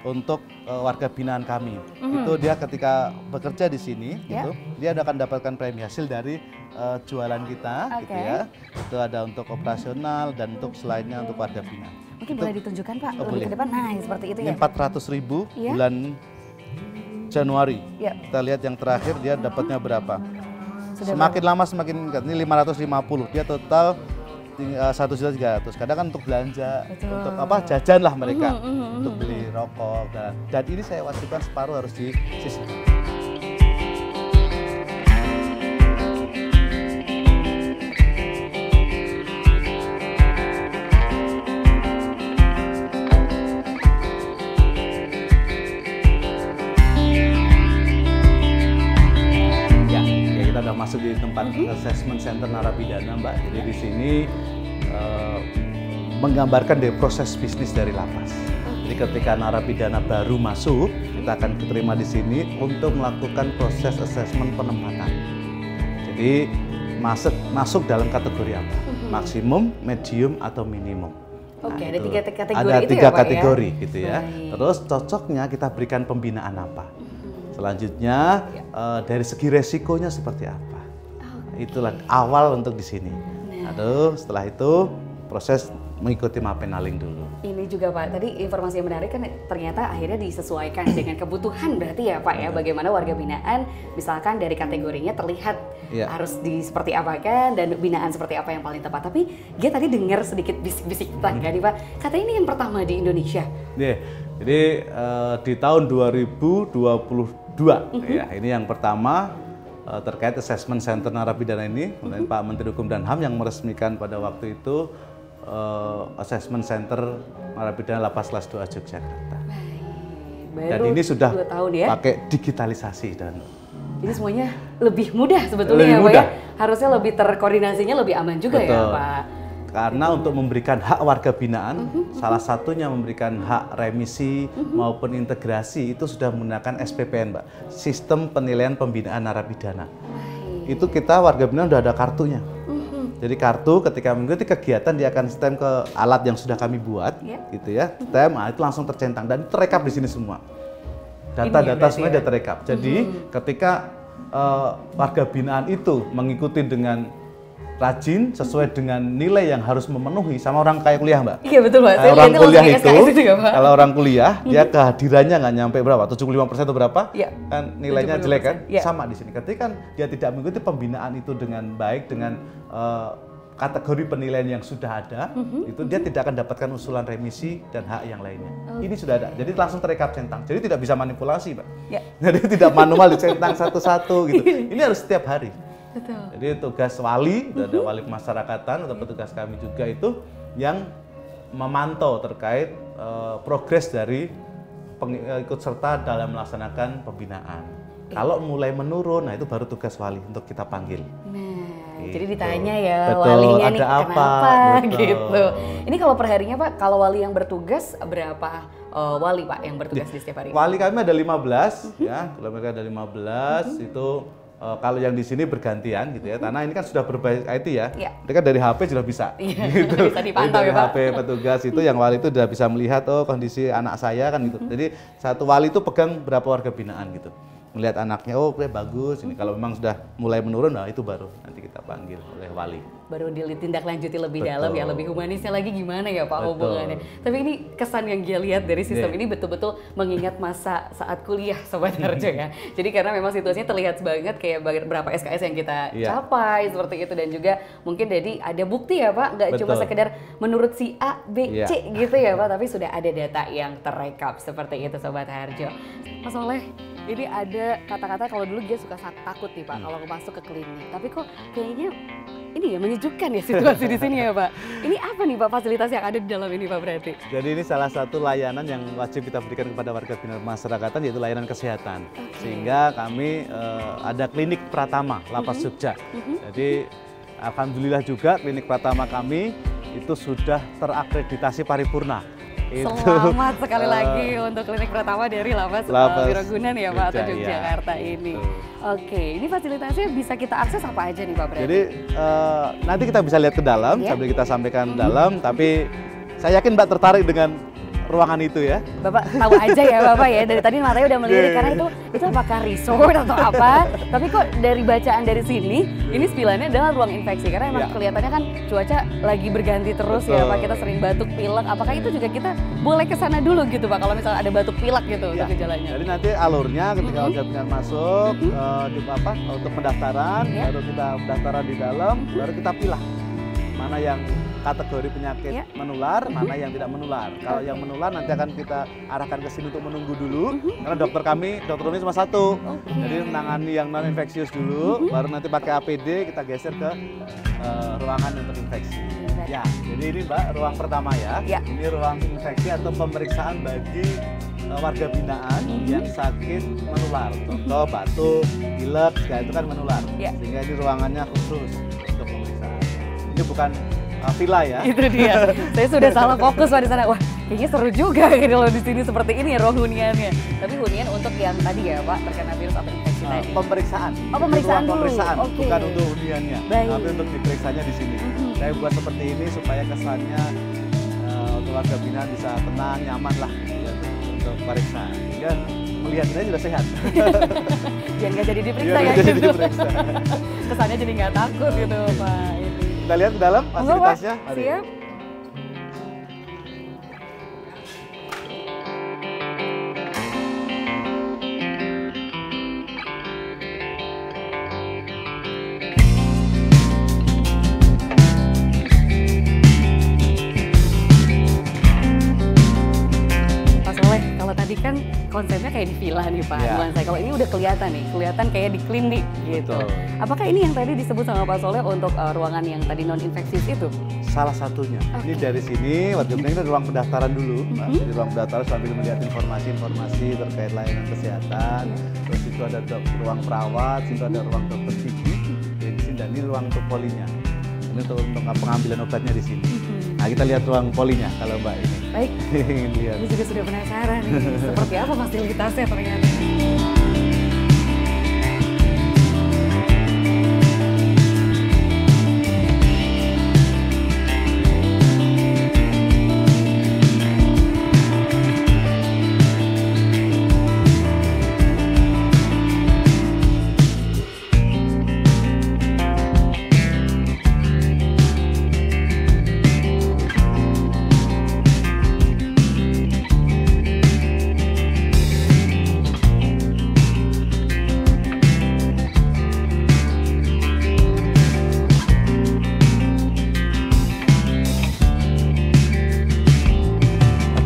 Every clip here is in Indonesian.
untuk warga binaan kami. Itu dia ketika bekerja di sini, gitu, dia akan dapatkan premi hasil dari jualan kita, gitu ya. Itu ada untuk operasional dan untuk selainnya untuk warga binaan. Mungkin boleh ditunjukkan Pak, lebih ke depan. Nah, seperti itu ya. Ini 400.000 bulan Januari. Kita lihat yang terakhir dia dapatnya berapa. Semakin lama semakin meningkat. Ini 550. Dia total 1.300.000. Kadang kan untuk belanja, untuk apa jajan lah mereka, untuk beli rokok dan ini saya wajibkan separuh harus disisihkan. Masuk di tempat assessment center narapidana, Mbak. Jadi di sini menggambarkan dari proses bisnis dari lapas. Jadi ketika narapidana baru masuk, kita akan diterima di sini untuk melakukan proses assessment penempatan. Jadi masuk dalam kategori apa? Maksimum, medium, atau minimum. Oke, ada 3 kategori ada itu 3 ya, Pak, kategori ya? Gitu ya. Terus cocoknya kita berikan pembinaan apa? Selanjutnya dari segi resikonya seperti apa? Itulah awal untuk di sini. Aduh, setelah itu proses mengikuti mapenaling dulu. Ini juga Pak, tadi informasi yang menarik kan ternyata akhirnya disesuaikan dengan kebutuhan berarti ya Pak ya, bagaimana warga binaan misalkan dari kategorinya terlihat harus seperti apa kan dan binaan seperti apa yang paling tepat. Tapi dia tadi dengar sedikit bisik-bisik tetangga nih Pak, katanya ini yang pertama di Indonesia. Jadi di tahun 2022 ya, ini yang pertama terkait assessment center narapidana ini, kemudian Pak Menteri Hukum dan HAM yang meresmikan pada waktu itu assessment center narapidana Lapas Kelas 2 Yogyakarta. Dan ini sudah pakai digitalisasi dan jadi semuanya lebih mudah sebetulnya ya Pak ya. Harusnya lebih terkoordinasinya lebih aman juga ya Pak. Karena untuk memberikan hak warga binaan, salah satunya memberikan hak remisi maupun integrasi itu sudah menggunakan SPPN, Mbak. Sistem Penilaian Pembinaan Narapidana. Itu kita warga binaan sudah ada kartunya. Jadi kartu ketika mengikuti kegiatan dia akan stem ke alat yang sudah kami buat, gitu ya. Stem, itu langsung tercentang dan terekap di sini semua. Data-data semuanya sudah terekap. Jadi ketika warga binaan itu mengikuti dengan rajin sesuai dengan nilai yang harus memenuhi sama orang kayak kuliah, Mbak. Iya betul, Mbak. Orang kuliah itu kalau orang kuliah dia kehadirannya nggak nyampe berapa, 75% atau berapa, kan nilainya jelek kan? Sama di sini. Ketika kan dia tidak mengikuti pembinaan itu dengan baik dengan kategori penilaian yang sudah ada, itu dia tidak akan dapatkan usulan remisi dan hak yang lainnya. Ini sudah ada, jadi langsung terekap centang. Jadi tidak bisa manipulasi, Mbak. Jadi tidak manual dicentang satu-satu gitu. Ini harus setiap hari. Betul. Jadi tugas wali, ada wali kemasyarakatan atau petugas kami juga itu yang memantau terkait progres dari ikut serta dalam melaksanakan pembinaan. Kalau mulai menurun, nah itu baru tugas wali untuk kita panggil. Jadi ditanya ya walinya nih kenapa gitu. Ini kalau perharinya Pak, kalau wali yang bertugas berapa wali Pak yang bertugas di setiap hari? Wali kami ada 15 ya, kalau mereka ada 15 itu kalau yang di sini bergantian gitu ya, karena ini kan sudah berbasis IT ya, mereka dari HP sudah bisa. Gitu. Bisa dipantau dari ya Pak. HP petugas itu yang wali itu sudah bisa melihat kondisi anak saya kan gitu. Jadi satu wali itu pegang berapa warga binaan gitu. Melihat anaknya, bagus, ini kalau memang sudah mulai menurun, nah itu baru nanti kita panggil oleh wali. Baru ditindaklanjuti lebih dalam ya, lebih humanisnya lagi gimana ya Pak hubungannya. Tapi ini kesan yang dia lihat dari sistem ini betul-betul mengingat masa saat kuliah Sobat Harjo ya. Jadi karena memang situasinya terlihat banget kayak berapa SKS yang kita capai seperti itu, dan juga mungkin jadi ada bukti ya Pak, nggak cuma sekedar menurut si A, B, C gitu ya Pak, tapi sudah ada data yang terekap seperti itu Sobat Harjo. Mas Oleh, ini ada kata-kata kalau dulu dia suka takut nih Pak kalau masuk ke klinik, tapi kok kayaknya ini ya menyejukkan ya situasi di sini ya Pak. Ini apa nih Pak fasilitas yang ada di dalam ini Pak berarti? Jadi ini salah satu layanan yang wajib kita berikan kepada warga binaan masyarakatan, yaitu layanan kesehatan. Sehingga kami ada klinik Pratama Lapas Jogja. Jadi alhamdulillah juga klinik Pratama kami itu sudah terakreditasi paripurna. Selamat sekali lagi untuk klinik pertama dari Lapas Wirogunan ya Pak, atau Yogyakarta ini. Oke, ini fasilitasnya bisa kita akses apa aja nih Pak berarti? Jadi nanti kita bisa lihat ke dalam sambil kita sampaikan dalam, tapi saya yakin Mbak tertarik dengan ruangan itu ya. Bapak tahu aja ya Bapak ya, dari tadi matanya udah melirik karena itu apakah resort atau apa. Tapi kok dari bacaan dari sini, ini spillannya adalah ruang infeksi. Karena emang kelihatannya kan cuaca lagi berganti terus ya Pak, kita sering batuk pilek. Apakah itu juga kita boleh ke sana dulu gitu Pak, kalau misalnya ada batuk pilek gitu untuk gejalanya? Jadi nanti alurnya ketika warga binaan masuk, untuk pendaftaran, baru kita pendaftaran di dalam, baru kita pilih mana yang kategori penyakit menular, mana yang tidak menular. Kalau yang menular nanti akan kita arahkan ke sini untuk menunggu dulu, karena dokter kami cuma satu. Jadi menangani yang non infeksius dulu, baru nanti pakai APD kita geser ke ruangan untuk infeksi. Ya, jadi ini Mbak ruang pertama ya. Ini ruang infeksi atau pemeriksaan bagi warga binaan yang sakit menular. Contoh batuk, pilek, itu kan menular. Sehingga ini ruangannya khusus untuk pemeriksaan. Ini bukan villa ya. Itu dia. Saya sudah salah fokus Pak di sana. Wah, kayaknya seru juga kalau di sini seperti ini ya ruang huniannya. Tapi hunian untuk yang tadi ya Pak, terkena virus atau infeksi tadi. Pemeriksaan. Oh, pemeriksaan dulu. Bukan untuk huniannya. Tapi untuk diperiksanya di sini. Saya buat seperti ini supaya kesannya untuk warga binaan bisa tenang, nyaman lah ya, untuk pemeriksaan. Sehingga melihatnya juga sehat. Biar nggak jadi diperiksa ya gitu. Kesannya jadi nggak takut gitu Pak. Kita lihat ke dalam fasilitasnya. Siap. Tadi kan konsepnya kayak di villa nih Pak, kalau ini udah kelihatan kayak di klinik gitu. Apakah ini yang tadi disebut sama Pak Soleh untuk ruangan yang tadi non infeksius itu? Salah satunya. Ini dari sini warga binaan itu ruang pendaftaran dulu. Jadi ruang pendaftaran sambil melihat informasi terkait layanan kesehatan. Terus itu ada ruang perawat, situ ada ruang dokter gigi, di sini dan ini ruang untuk polinya. Ini untuk pengambilan obatnya di sini. Nah, kita lihat ruang polinya kalau Mbak ini. Baik. Ingin lihat. Ini juga sudah penasaran nih, seperti apa fasilitasnya ternyata.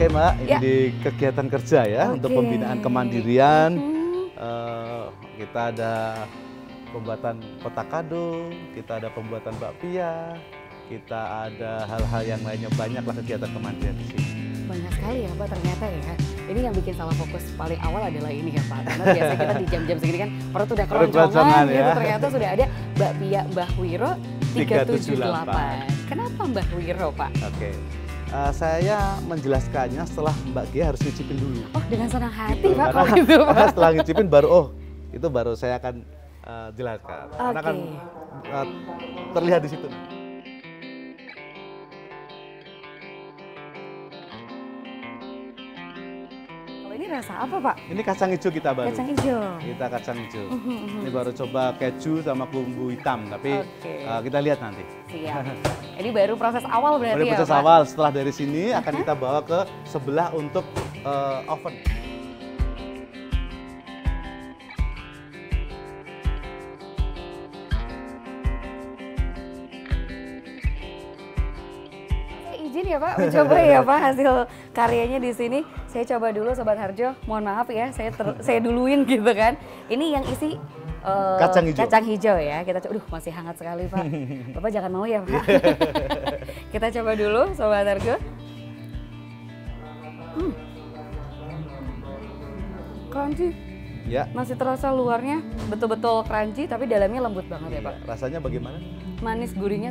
Mbak, ini di kegiatan kerja ya untuk pembinaan kemandirian. Kita ada pembuatan kotak kado, kita ada pembuatan bakpia, kita ada hal-hal yang lainnya, banyaklah kegiatan kemandirian di sini. Banyak sekali ya Pak ternyata ya. Ini yang bikin salah fokus paling awal adalah ini ya Pak. Karena biasanya kita di jam-jam segini kan perut udah keroncongan gitu. Ternyata sudah ada bakpia Mbah Wiro 378. Kenapa Mbah Wiro Pak? Saya menjelaskannya setelah Mbak Gia harus nyicipin dulu. Oh, dengan senang hati Pak kalau gitu Pak. Setelah nyicipin baru itu baru saya akan jelaskan. Karena kan terlihat di situ. Kalau ini rasa apa Pak? Ini kacang hijau kita baru. Kacang hijau. Kita kacang hijau. Ini baru coba keju sama bumbu hitam, tapi kita lihat nanti. Siap. Ini baru proses awal berarti ya proses Pak? awal. Setelah dari sini akan kita bawa ke sebelah untuk oven. Izin ya Pak, mencoba ya Pak hasil karyanya di sini. Saya coba dulu Sobat Harjo. Mohon maaf ya, saya duluin gitu kan. Ini yang isi kacang hijau ya. Kita coba, masih hangat sekali Pak. Bapak jangan mau ya Pak. Kita coba dulu Sobat Harjo. Crunchy. Ya. Masih terasa luarnya betul-betul crunchy, tapi dalamnya lembut banget ya Pak. Rasanya bagaimana? Manis gurihnya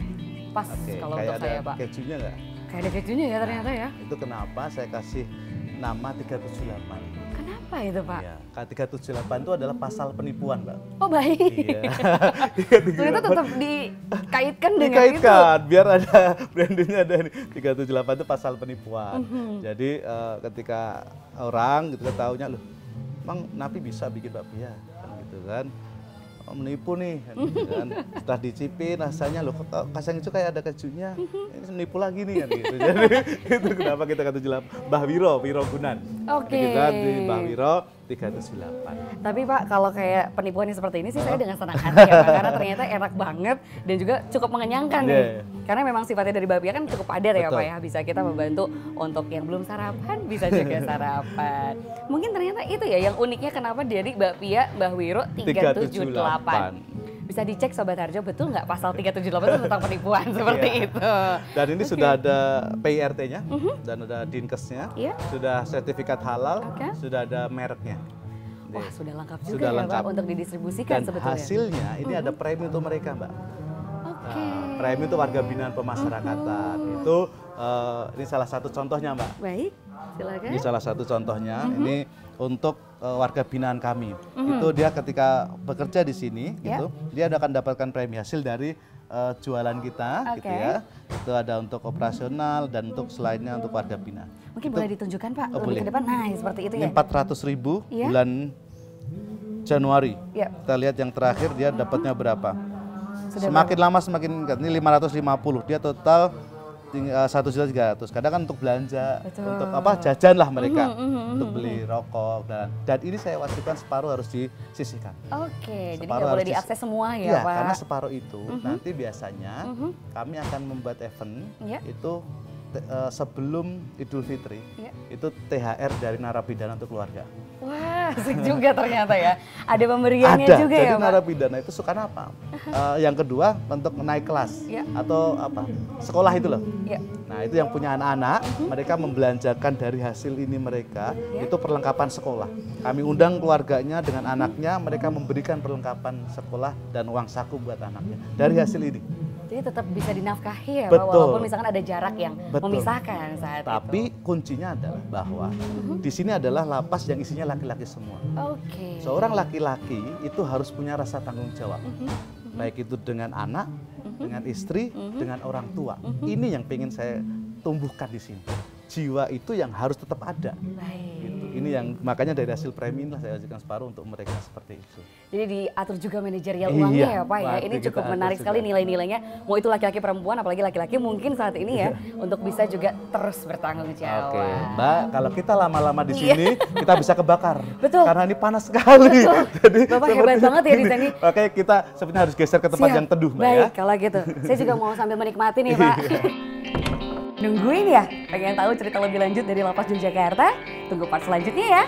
pas kalau untuk saya Pak. Kayak ada kejunya nggak? Kayak ada kejunya ya ternyata ya. Itu kenapa saya kasih nama 378. Kenapa itu Pak? Ya, K378 itu adalah pasal penipuan, Mbak. Oh baik. Iya. Ternyata tetap dikaitkan dengan Dikaitkan, biar ada brandingnya ada nih. 378 itu pasal penipuan. Jadi ketika orang gitu taunya, loh, emang Napi bisa bikin bakpia, kan gitu kan. Menipu nih, kan gitu kan. Setelah dicipin rasanya, loh kok kacang hijau kayak ada kejunya, ini menipu lagi nih kan gitu. Jadi itu kenapa kita K78. Mbah Wiro Gunan. Oke. Kita di Mbah Wiro 378. Tapi Pak, kalau kayak penipuan yang seperti ini sih saya dengan senang hati ya Pak, karena ternyata enak banget dan juga cukup mengenyangkan nih. Karena memang sifatnya dari bakpia kan cukup padat ya Pak ya, bisa kita membantu untuk yang belum sarapan bisa juga sarapan. Mungkin ternyata itu ya yang uniknya kenapa dari bakpia Mbah Wiro 378. Bisa dicek Sobat Harjo, betul nggak pasal 378 itu tentang penipuan seperti itu. Dan ini sudah ada PIRT-nya dan ada Dinkesnya, sudah sertifikat halal, sudah ada mereknya. Wah sudah lengkap juga sudah ya lengkap. Pak untuk didistribusikan dan sebetulnya. Hasilnya ini ada premi untuk mereka Mbak. Premi untuk warga binaan pemasyarakatan. Itu ini salah satu contohnya Mbak. Baik, silakan. Ini salah satu contohnya. Ini untuk warga binaan kami. Itu dia ketika bekerja di sini, gitu, dia akan dapatkan premi hasil dari jualan kita, gitu ya. Itu ada untuk operasional dan untuk selainnya untuk warga binaan. Mungkin itu, boleh ditunjukkan Pak lebih boleh. ke depan. Nah seperti itu ini ya. 400.000 bulan Januari. Kita lihat yang terakhir dia dapatnya berapa. Semakin lama semakin meningkat. Ini 550. Dia total 1.300.000. Kadang kan untuk belanja, untuk apa jajan lah mereka, untuk beli rokok dan ini saya wajibkan separuh harus disisihkan. Oke, jadi nggak boleh diakses semua ya, iya, Pak? Karena separuh itu nanti biasanya kami akan membuat event itu sebelum Idul Fitri, itu THR dari narapidana untuk keluarga. Wah, asik juga ternyata ya. Ada pemberiannya juga jadi ya, Pak? narapidana itu suka apa? Yang kedua untuk naik kelas atau apa? Sekolah itu loh. Nah itu yang punya anak-anak, mereka membelanjakan dari hasil ini mereka itu perlengkapan sekolah. Kami undang keluarganya dengan anaknya, mereka memberikan perlengkapan sekolah dan uang saku buat anaknya dari hasil ini. Jadi tetap bisa dinafkahi ya Pak, walaupun misalkan ada jarak yang memisahkan saat itu. Tapi kuncinya adalah bahwa di sini adalah lapas yang isinya laki-laki semua. Seorang laki-laki itu harus punya rasa tanggung jawab. Baik itu dengan anak, dengan istri, dengan orang tua. Ini yang pengen saya tumbuhkan di sini. Jiwa itu yang harus tetap ada. Gitu. Ini yang makanya dari hasil premi inilah saya ajukan separuh untuk mereka seperti itu. Jadi diatur juga manajerial uangnya ya Pak ya. Ini cukup menarik sekali nilai-nilainya. Mau itu laki-laki perempuan, apalagi laki-laki mungkin saat ini ya untuk bisa juga terus bertanggung jawab. Oke, Mbak, kalau kita lama-lama di sini kita bisa kebakar. Betul. Karena ini panas sekali. Jadi Bapak hebat banget ya di sini. Oke, kita sebenarnya harus geser ke tempat yang teduh, Mbak. Baik, ya. kalau gitu. Saya juga mau sambil menikmati nih Pak. Nungguin ya? Pengen tahu cerita lebih lanjut dari Lapas Yogyakarta? Tunggu part selanjutnya ya.